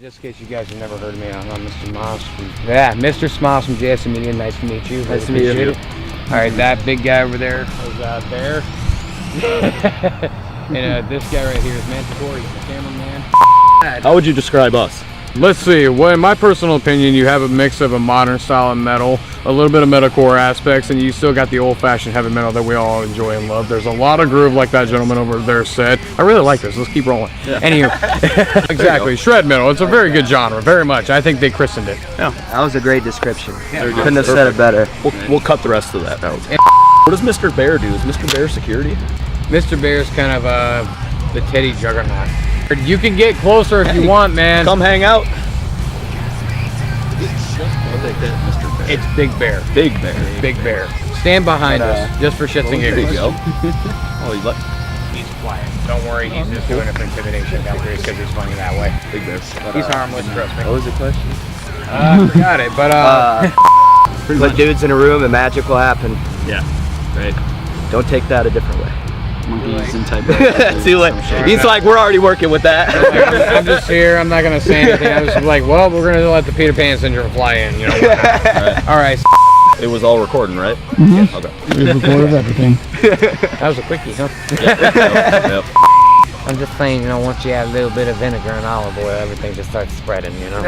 Just in case you guys have never heard of me, I'm Mr. Smilez from Mr. Smilez from JS Media. Nice to meet you. Nice to meet you. All right, that big guy over there is there, and this guy right here is Manticore. He's the cameraman. How would you describe us? Let's see, well, in my personal opinion, you have a mix of a modern style of metal, a little bit of metalcore aspects, and you still got the old-fashioned heavy metal that we all enjoy and love. There's a lot of groove, like that gentleman over there said. I really like this. Let's keep rolling. Yeah. Anywho, exactly, shred metal. It's a very good genre, very much. I think they christened it. Yeah, that was a great description. Yeah, couldn't have said it better. We'll cut the rest of that out. What does Mr. Bear do? Is Mr. Bear security? Mr. Bear is kind of the Teddy Juggernaut. You can get closer if you want, man. Come hang out. I'll take that, Mr. Bear. It's Big Bear. Big Bear. Big Bear. Stand behind us, just for shits and giggles. There you go. Oh, He's quiet. Don't worry, he's just doing it for intimidation factories because he's funny that way. Big Bear. He's harmless, trust me. What was the question? I forgot it, but put dudes in a room and magic will happen. Yeah, right. Don't take that a different way. Monkeys and type. See, like, he's like, we're already working with that. I'm just here. I'm not gonna say anything. I'm just like, well, we're gonna let the Peter Pan syndrome fly in. You know. All right. It was all recording, right? Mm-hmm. Okay. We recorded everything. That was a quickie, huh? Yep. I'm just saying, you know, once you add a little bit of vinegar and olive oil, everything just starts spreading, you know.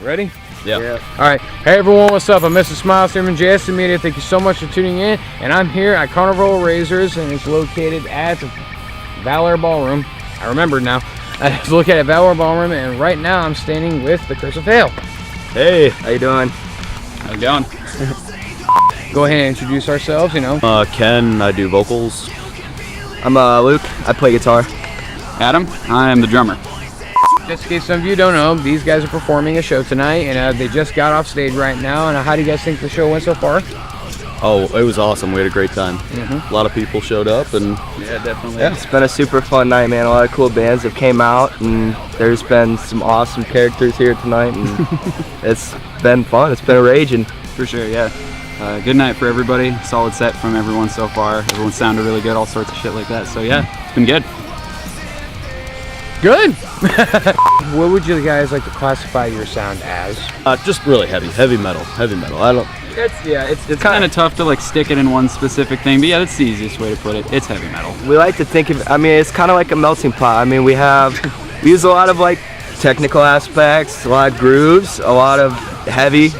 Ready? Yeah. All right. Hey everyone, what's up? I'm Mr. Smilez here from JS Media. Thank you so much for tuning in. And I'm here at Carnival Razors, and it's located at Valor Ballroom. I remembered now. It's located at Valor Ballroom, and right now I'm standing with the Curse of Hail. Hey, how you doing? How's it going? Go ahead and introduce ourselves, you know. Ken, I do vocals. I'm Luke, I play guitar. Adam, I am the drummer. Just in case some of you don't know, these guys are performing a show tonight, and they just got off stage right now. And how do you guys think the show went so far? Oh, it was awesome. We had a great time. A lot of people showed up, and Yeah, definitely. Yeah, it's been a super fun night, man. A lot of cool bands have came out, and there's been some awesome characters here tonight, and it's been fun. It's been raging. For sure, yeah. Good night for everybody. Solid set from everyone so far. Everyone sounded really good, all sorts of shit like that. So yeah, it's been good. Good. What would you guys like to classify your sound as? just really heavy metal. I don't. It's kind of tough to like stick it in one specific thing, but yeah, that's the easiest way to put it. It's heavy metal. We like to think of, I mean, it's kind of like a melting pot. I mean, we use a lot of like technical aspects, a lot of grooves, a lot of heavy. A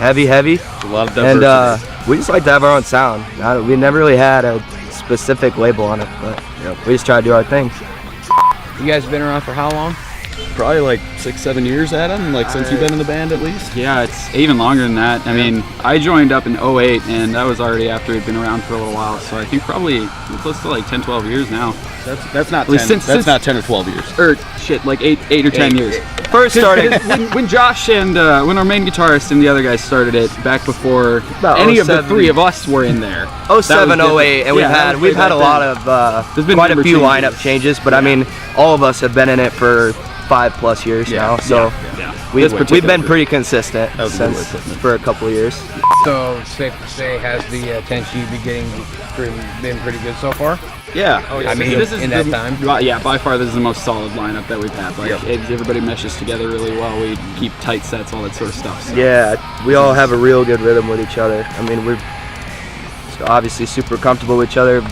lot of diversity. And we just like to have our own sound. We never really had a specific label on it, but we just try to do our thing. You guys have been around for how long? Probably like 6-7 years, Adam. Like since you've been in the band, at least. Yeah, it's even longer than that. I mean, I joined up in 08, and that was already after it'd been around for a little while. So I think probably close to like 10-12 years now. That's not 10. That's not 10 or 12 years. Or shit, like 8 or 10 years. First started when Josh and when our main guitarist and the other guys started it back before About any of the 07. three of us were in there. 07, 08, and we've had a lot of quite a few lineup changes, but I mean, all of us have been in it for 5+ years now, so we've been pretty consistent for a couple of years. So it's safe to say, has the attention you've been getting been pretty good so far? Yeah. I mean, this is in that time. Yeah, by far this is the most solid lineup that we've had. Like everybody meshes together really well. We keep tight sets, all that sort of stuff. So. Yeah, we all have a real good rhythm with each other. I mean, we're obviously super comfortable with each other.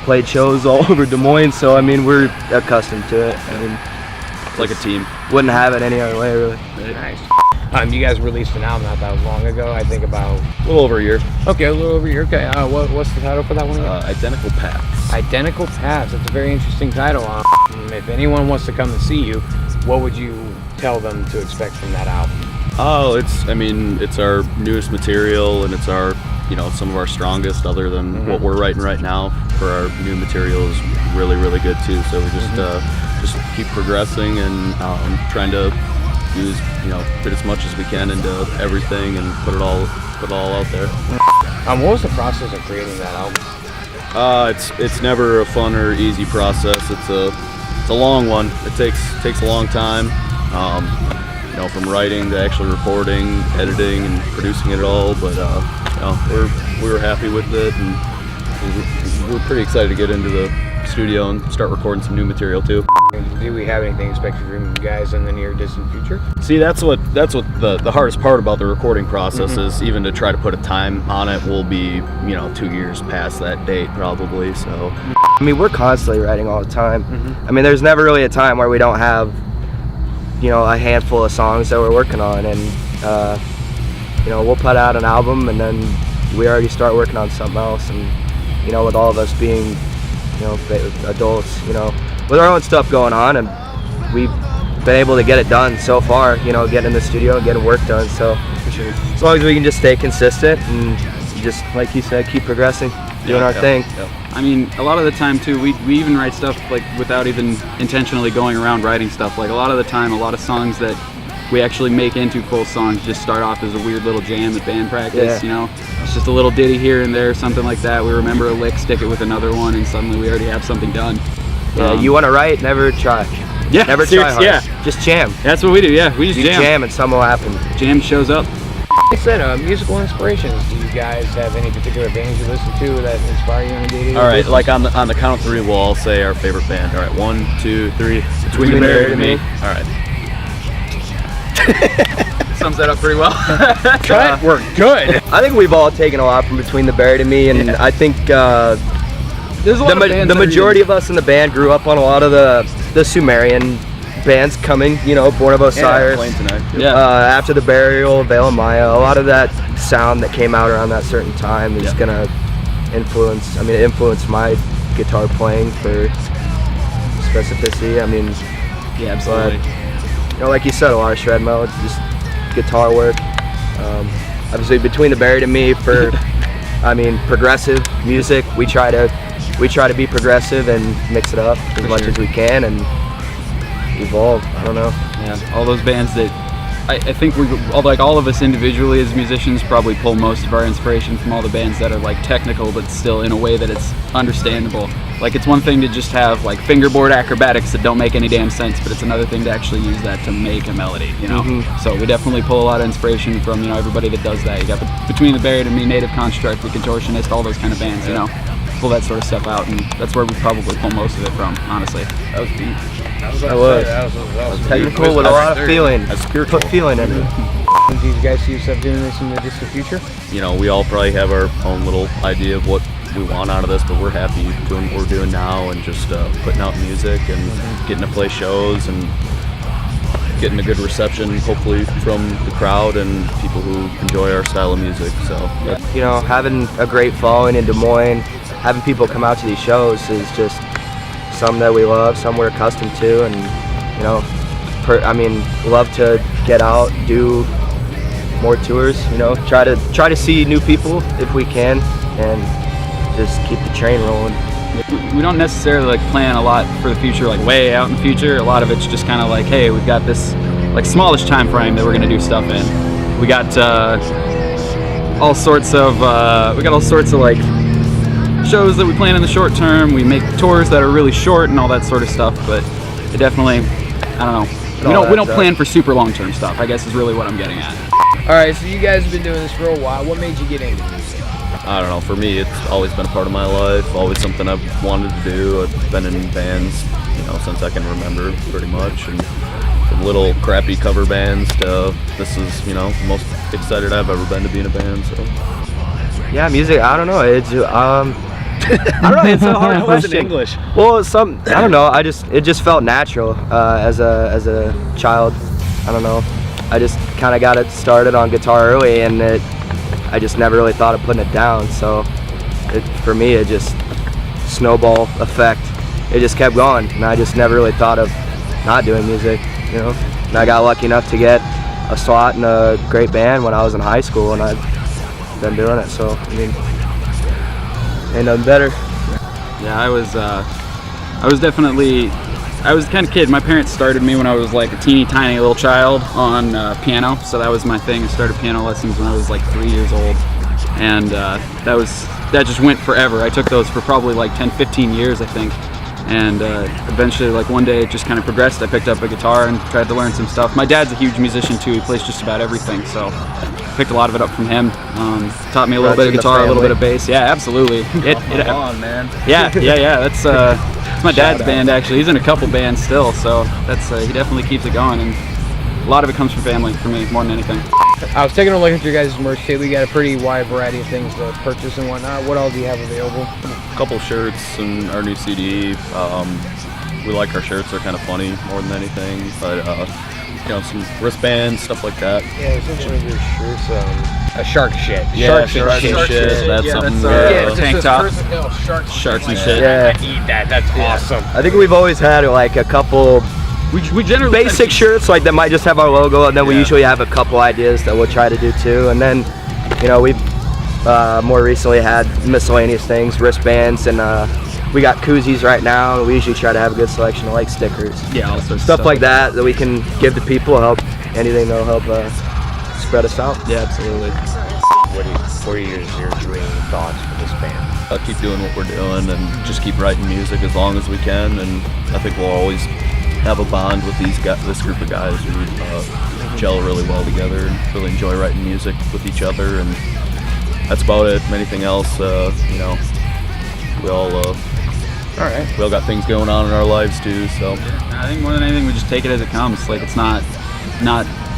Played shows all over Des Moines, so I mean, we're accustomed to it. I mean, Like a team. Wouldn't have it any other way, really. Nice. You guys released an album not that long ago, I think about... A little over a year. Okay, a little over a year. Okay, what's the title for that one again? Identical Paths. Identical Paths. That's a very interesting title. If anyone wants to come and see you, what would you tell them to expect from that album? Oh, it's our newest material, and it's our, some of our strongest, other than what we're writing right now. For our new material is really, really good too. So we just keep progressing and trying to use, fit as much as we can into everything and put it all out there. What was the process of creating that album? It's never a fun or easy process. It's a long one. It takes a long time. From writing to actually recording, editing, and producing it all. But we were happy with it, and we're pretty excited to get into the studio and start recording some new material too. Do we have anything expected from you guys in the near distant future? See, that's what the hardest part about the recording process is. Even to try to put a time on it will be 2 years past that date probably. So I mean, we're constantly writing all the time. I mean, there's never really a time where we don't have a handful of songs that we're working on, and we'll put out an album and then we already start working on something else. And with all of us being adults, with our own stuff going on, and we've been able to get it done so far, getting in the studio and getting work done. So as long as we can just stay consistent and just, like you said, keep progressing, doing our thing. I mean, a lot of the time too, we even write stuff like without even intentionally going around writing stuff. Like a lot of the time, a lot of songs that we actually make into full songs just start off as a weird little jam at band practice, It's just a little ditty here and there, something like that. We remember a lick, stick it with another one, and suddenly we already have something done. Yeah, you want to write, never try. Yeah, never try hard. Yeah. Just jam. That's what we do, we just jam and something will happen. Jam shows up. I said, musical inspirations. Do you guys have any particular bands you listen to that inspire you on a day-to-day all right, basis? like on the count of three, we'll all say our favorite band. All right, 1, 2, 3. Between the Buried and Me. All right. Sums that up pretty well. We're good. I think we've all taken a lot from Between the Buried and Me, and I think There's a lot of bands the majority of us in the band grew up on a lot of the Sumerian bands coming, Born of Osiris, After the Burial, Veil and Maya. A lot of that sound that came out around that certain time is gonna influence. I mean, it influenced my guitar playing for specificity. I mean, absolutely. Like you said, a lot of shred mode, just guitar work. Obviously, Between the Buried and Me for, progressive music. We try to be progressive and mix it up as much as we can and evolve. I don't know. Yeah, all those bands that I think all of us individually as musicians probably pull most of our inspiration from all the bands that are like technical but still in a way that it's understandable. Like it's one thing to just have like fingerboard acrobatics that don't make any damn sense, but it's another thing to actually use that to make a melody, So we definitely pull a lot of inspiration from, everybody that does that. You got the Between the Buried and Me, Native Construct, The Contortionist, all those kind of bands, pull that sort of stuff out, and that's where we probably pull most of it from, honestly. That was deep. That was Technical with a lot of feeling. Put feeling in it. Do you guys see yourself doing this in the distant future? We all probably have our own little idea of what we want out of this, but we're happy doing what we're doing now and just putting out music and getting to play shows and getting a good reception, hopefully, from the crowd and people who enjoy our style of music. So, having a great following in Des Moines, having people come out to these shows is just something that we love, something we're accustomed to, and love to get out, do more tours. Try to see new people if we can, and just keep the train rolling. We don't necessarily plan a lot for the future, like way out in the future. A lot of it's just kind of like, hey, we've got this like smallish time frame that we're gonna do stuff in. We got all sorts of like shows that we plan in the short term. We make tours that are really short and all that sort of stuff. But it definitely, I don't know. We don't plan for super long term stuff, I guess is really what I'm getting at. All right, so you guys have been doing this for a while. What made you get into music? I don't know, for me it's always been a part of my life, always something I've wanted to do. I've been in bands, since I can remember pretty much, and from little crappy cover bands to this is, the most excited I've ever been to be in a band. So yeah, music, I don't know, it's I don't know, it's a hard question. English. Well, I don't know, it just felt natural as a child. I don't know. I just kind of got it started on guitar early, and I just never really thought of putting it down. So for me, it just snowball effect. It just kept going, and I just never really thought of not doing music, you know. And I got lucky enough to get a slot in a great band when I was in high school, and I've been doing it. So I mean, ain't nothing better. Yeah, I was definitely, I was the kind of kid. My parents started me when I was like a teeny tiny little child on piano, so that was my thing. I started piano lessons when I was like 3 years old, and that just went forever. I took those for probably like 10-15 years, I think. And eventually, like one day, it just kind of progressed. I picked up a guitar and tried to learn some stuff. My dad's a huge musician too. He plays just about everything, so picked a lot of it up from him. Taught me a little bit of guitar, a little bit of bass. Yeah, absolutely. Come on, man. Yeah. That's my dad's band actually. He's in a couple bands still, so that's he definitely keeps it going. And a lot of it comes from family for me, more than anything. I was taking a look at your guys' merch table. We got a pretty wide variety of things to purchase and whatnot. What all do you have available? A couple shirts and our new CD. We like our shirts; they're kind of funny more than anything. But you know, some wristbands, stuff like that. Yeah, there's one of your shirts. A shark shit. Yeah, shark shit. That's something. Tank top. Sharks and shit. Yeah, I eat that. That's awesome. I think we've always had like a couple We generally basic shirts like that might just have our logo, and then we usually have a couple ideas that we'll try to do too. And then, you know, we've more recently had miscellaneous things, wristbands, and we got koozies right now. We usually try to have a good selection of like stickers, all sorts of stuff like that we can give to people. Help anything that'll help spread us out. Yeah, absolutely. What are your dream thoughts for this band? Keep doing what we're doing and just keep writing music as long as we can. And I think we'll always have a bond with this group of guys. We gel really well together and really enjoy writing music with each other, and that's about it. Anything else, you know, we all got things going on in our lives too. So I think more than anything, we just take it as it comes. Like it's not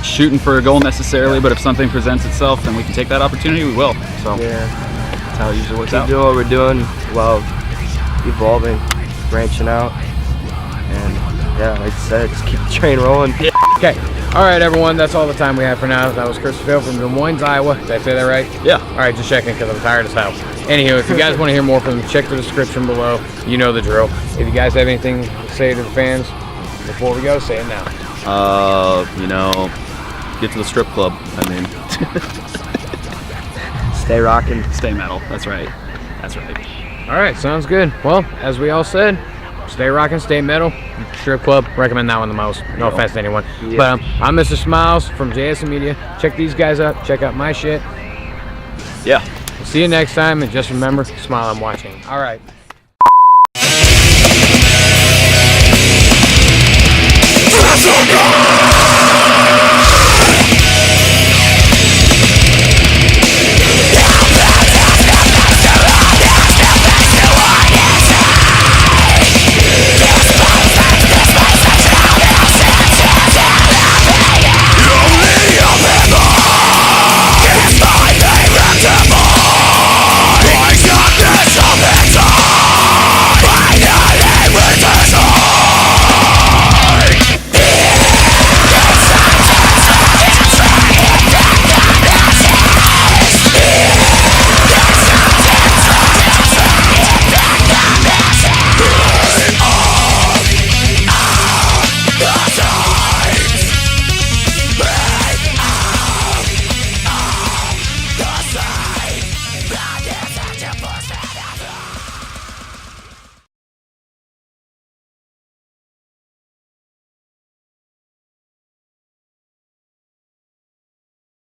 shooting for a goal necessarily, but if something presents itself, then we can take that opportunity. We will. So that's how it usually works out. Keep doing what we're doing while evolving, branching out, and yeah, like I said, just keep the train rolling. Okay. All right, everyone. That's all the time we have for now. That was Christopher from Des Moines, Iowa. Did I say that right? Yeah. All right, just checking because I'm tired as hell. Anywho, if you guys want to hear more from them, check the description below. You know the drill. If you guys have anything to say to the fans before we go, say it now. You know, get to the strip club. I mean, Stay rocking. Stay metal. That's right. That's right. All right, sounds good. Well, as we all said, stay rocking, stay metal. Strip club, recommend that one the most. No offense to anyone. Yeah. But I'm Mr. Smilez from JSM Media. Check these guys out. Check out my shit. yeah. See you next time, and just remember, smile, I'm watching. All right. That's